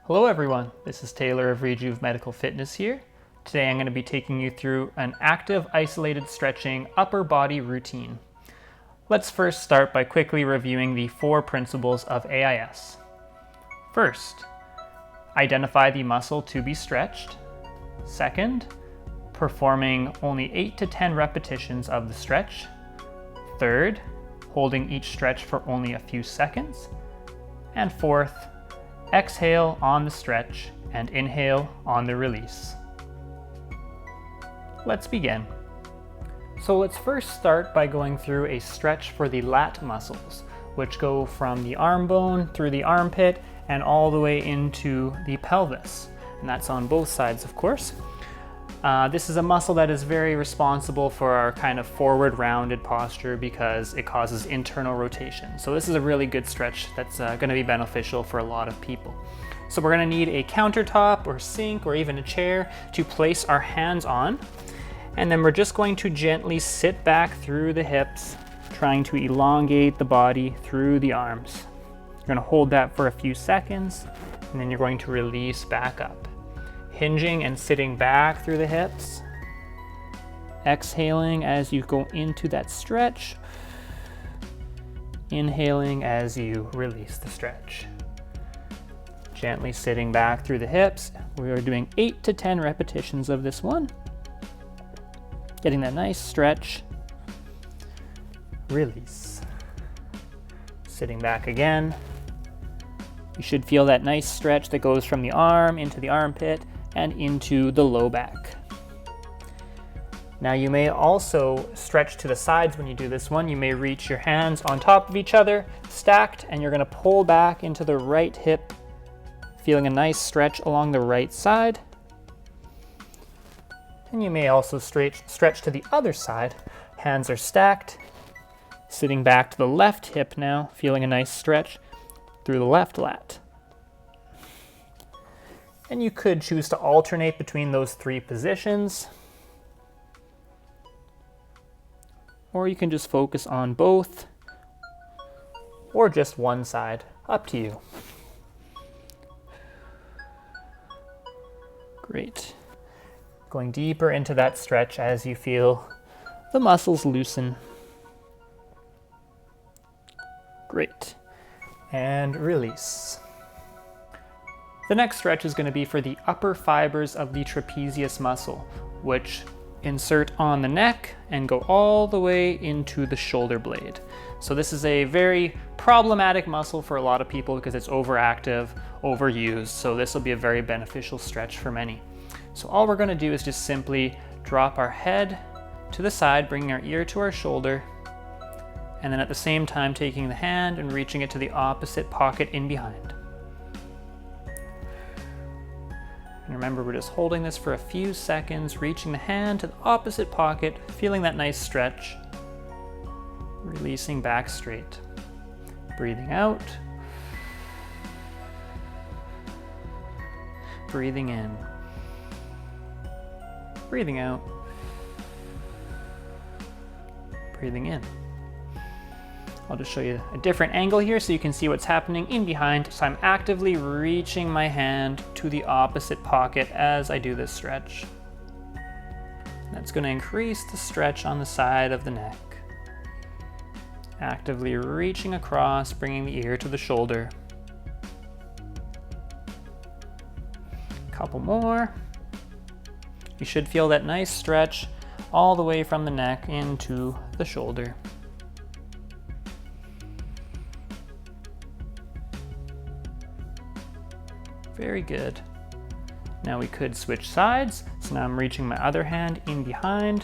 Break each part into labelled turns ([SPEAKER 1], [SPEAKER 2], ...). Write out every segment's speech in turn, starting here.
[SPEAKER 1] Hello everyone, this is Taylor of Rejuve Medical Fitness here. Today I'm going to be taking you through an active isolated stretching upper body routine. Let's first start by quickly reviewing the 4 principles of AIS. First, identify the muscle to be stretched. Second, performing only 8 to 10 repetitions of the stretch. Third, holding each stretch for only a few seconds. And fourth, exhale on the stretch and inhale on the release. Let's begin. So let's first start by going through a stretch for the lat muscles, which go from the arm bone through the armpit and all the way into the pelvis. And that's on both sides, of course. This is a muscle that is very responsible for our kind of forward rounded posture because it causes internal rotation. So this is a really good stretch that's going to be beneficial for a lot of people. So we're going to need a countertop or sink or even a chair to place our hands on. And then we're just going to gently sit back through the hips, trying to elongate the body through the arms. You're going to hold that for a few seconds, and then you're going to release back up. Hinging and sitting back through the hips. Exhaling as you go into that stretch. Inhaling as you release the stretch. Gently sitting back through the hips. We are doing 8 to 10 repetitions of this one. Getting that nice stretch. Release. Sitting back again. You should feel that nice stretch that goes from the arm into the armpit and into the low back. Now you may also stretch to the sides when you do this one. You may reach your hands on top of each other, stacked, and you're going to pull back into the right hip, feeling a nice stretch along the right side. And you may also stretch to the other side. Hands are stacked, sitting back to the left hip now, feeling a nice stretch through the left lat. And you could choose to alternate between those 3 positions. Or you can just focus on both, or just one side, up to you. Great. Going deeper into that stretch as you feel the muscles loosen. Great. And release. The next stretch is going to be for the upper fibers of the trapezius muscle, which insert on the neck and go all the way into the shoulder blade. So this is a very problematic muscle for a lot of people because it's overactive, overused, so this will be a very beneficial stretch for many. So all we're going to do is just simply drop our head to the side, bringing our ear to our shoulder, and then at the same time taking the hand and reaching it to the opposite pocket in behind. And remember, we're just holding this for a few seconds, reaching the hand to the opposite pocket, feeling that nice stretch, releasing back straight. Breathing out, breathing in, breathing out, breathing in. I'll just show you a different angle here so you can see what's happening in behind. So I'm actively reaching my hand to the opposite pocket as I do this stretch. That's going to increase the stretch on the side of the neck. Actively reaching across, bringing the ear to the shoulder. Couple more. You should feel that nice stretch all the way from the neck into the shoulder. Very good. Now we could switch sides. So now I'm reaching my other hand in behind.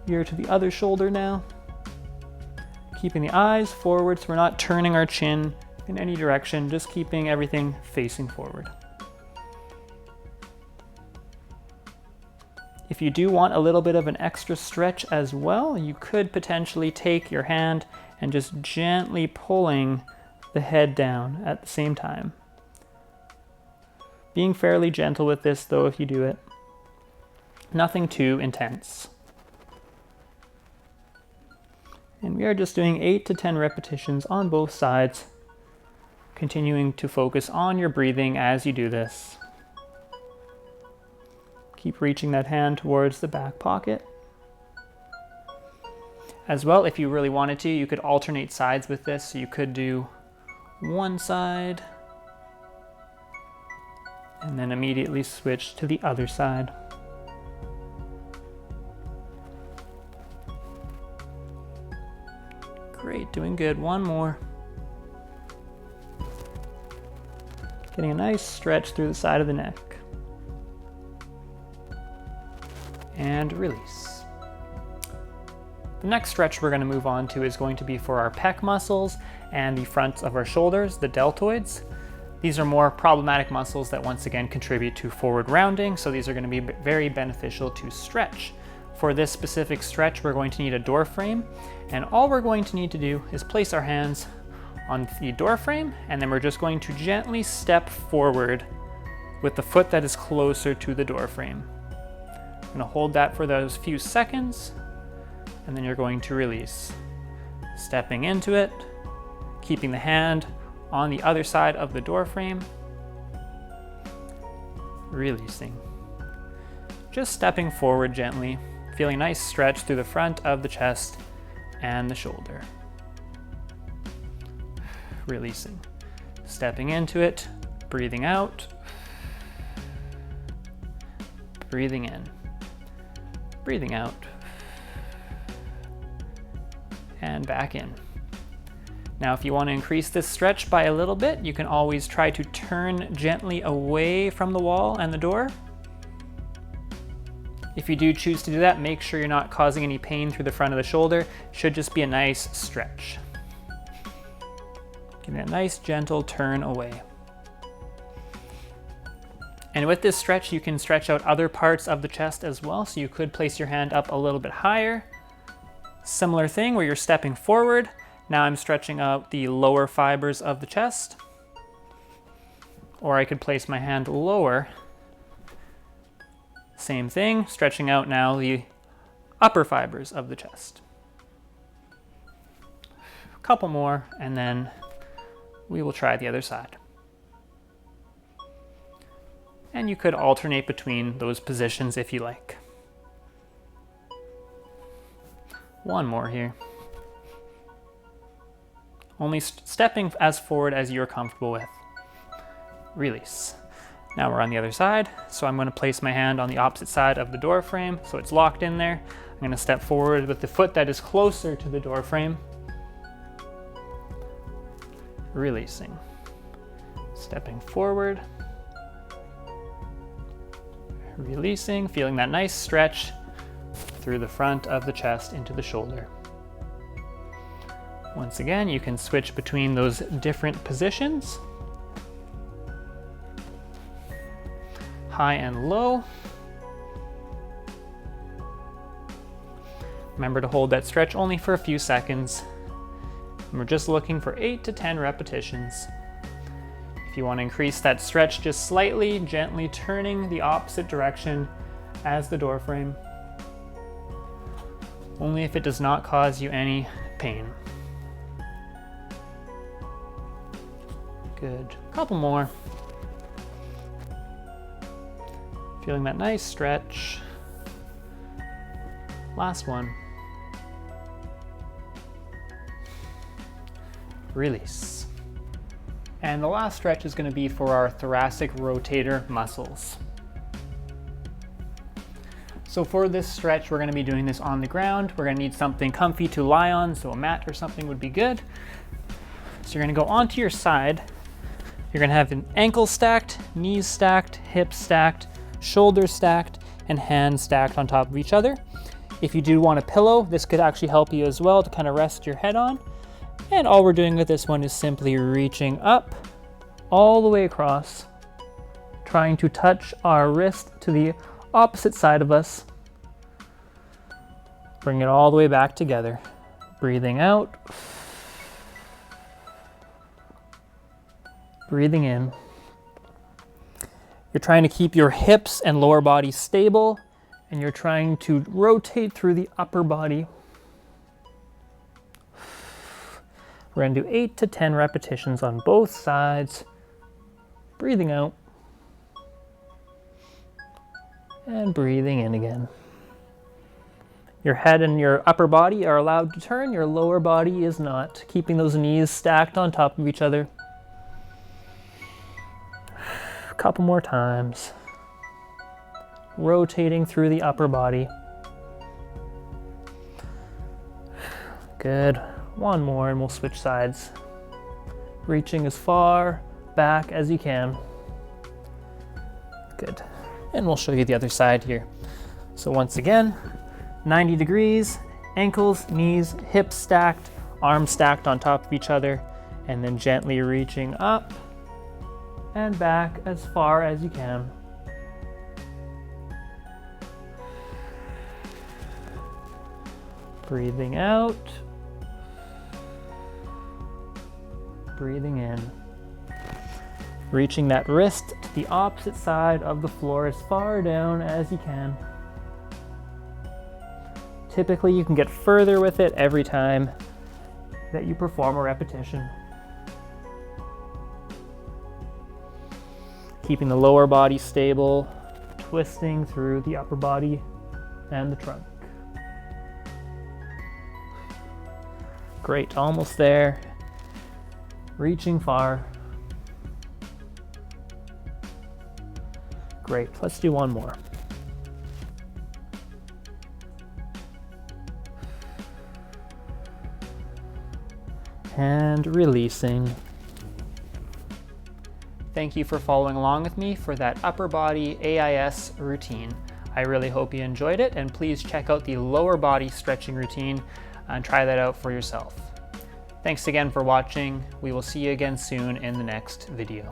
[SPEAKER 1] Ear to the other shoulder now. Keeping the eyes forward so we're not turning our chin in any direction, just keeping everything facing forward. If you do want a little bit of an extra stretch as well, you could potentially take your hand and just gently pulling the head down at the same time. Being fairly gentle with this though if you do it. Nothing too intense. And we are just doing 8 to 10 repetitions on both sides, Continuing to focus on your breathing as you do this. Keep reaching that hand towards the back pocket. As well, if you really wanted to, you could alternate sides with this. So you could do one side and then immediately switch to the other side. Great, doing good. One more. Getting a nice stretch through the side of the neck. And release. The next stretch we're going to move on to is going to be for our pec muscles and the fronts of our shoulders, the deltoids. These are more problematic muscles that once again contribute to forward rounding, so these are going to be very beneficial to stretch. For this specific stretch, we're going to need a door frame, and all we're going to need to do is place our hands on the door frame, and then we're just going to gently step forward with the foot that is closer to the door frame. I'm going to hold that for those few seconds, and then you're going to release. Stepping into it, keeping the hand on the other side of the door frame, releasing. Just stepping forward gently, feeling a nice stretch through the front of the chest and the shoulder. Releasing. Stepping into it, breathing out, breathing in, breathing out, and back in. Now, if you want to increase this stretch by a little bit, you can always try to turn gently away from the wall and the door. If you do choose to do that, make sure you're not causing any pain through the front of the shoulder. It should just be a nice stretch. Give it a nice gentle turn away. And with this stretch, you can stretch out other parts of the chest as well. So you could place your hand up a little bit higher. Similar thing where you're stepping forward. Now I'm stretching out the lower fibers of the chest. Or I could place my hand lower. Same thing, stretching out now the upper fibers of the chest. A couple more, and then we will try the other side. And you could alternate between those positions if you like. One more here. Only stepping as forward as you're comfortable with. Release. Now we're on the other side, so I'm going to place my hand on the opposite side of the door frame so it's locked in there. I'm going to step forward with the foot that is closer to the door frame. Releasing. Stepping forward. Releasing, feeling that nice stretch through the front of the chest into the shoulder. Once again, you can switch between those different positions. High and low. Remember to hold that stretch only for a few seconds. And we're just looking for 8 to 10 repetitions. If you want to increase that stretch just slightly, gently turning the opposite direction as the door frame. Only if it does not cause you any pain. Good. A couple more. Feeling that nice stretch. Last one. Release. And the last stretch is going to be for our thoracic rotator muscles. So for this stretch, we're going to be doing this on the ground. We're going to need something comfy to lie on, so a mat or something would be good. So you're going to go onto your side. You're going to have an ankle stacked, knees stacked, hips stacked, shoulders stacked, and hands stacked on top of each other. If you do want a pillow, this could actually help you as well to kind of rest your head on. And all we're doing with this one is simply reaching up all the way across, trying to touch our wrist to the opposite side of us. Bring it all the way back together. Breathing out. Breathing in. You're trying to keep your hips and lower body stable, and you're trying to rotate through the upper body. We're going to do 8 to 10 repetitions on both sides. Breathing out. And breathing in again. Your head and your upper body are allowed to turn, your lower body is not. Keeping those knees stacked on top of each other. A couple more times. Rotating through the upper body. Good. One more and we'll switch sides. Reaching as far back as you can. Good. And we'll show you the other side here. So once again, 90 degrees, ankles, knees, hips stacked, arms stacked on top of each other, and then gently reaching up and back as far as you can. Breathing out. Breathing in. Reaching that wrist to the opposite side of the floor as far down as you can. Typically, you can get further with it every time that you perform a repetition. Keeping the lower body stable, twisting through the upper body and the trunk. Great, almost there. Reaching far. Great, let's do one more. And releasing. Thank you for following along with me for that upper body AIS routine. I really hope you enjoyed it, and please check out the lower body stretching routine and try that out for yourself. Thanks again for watching. We will see you again soon in the next video.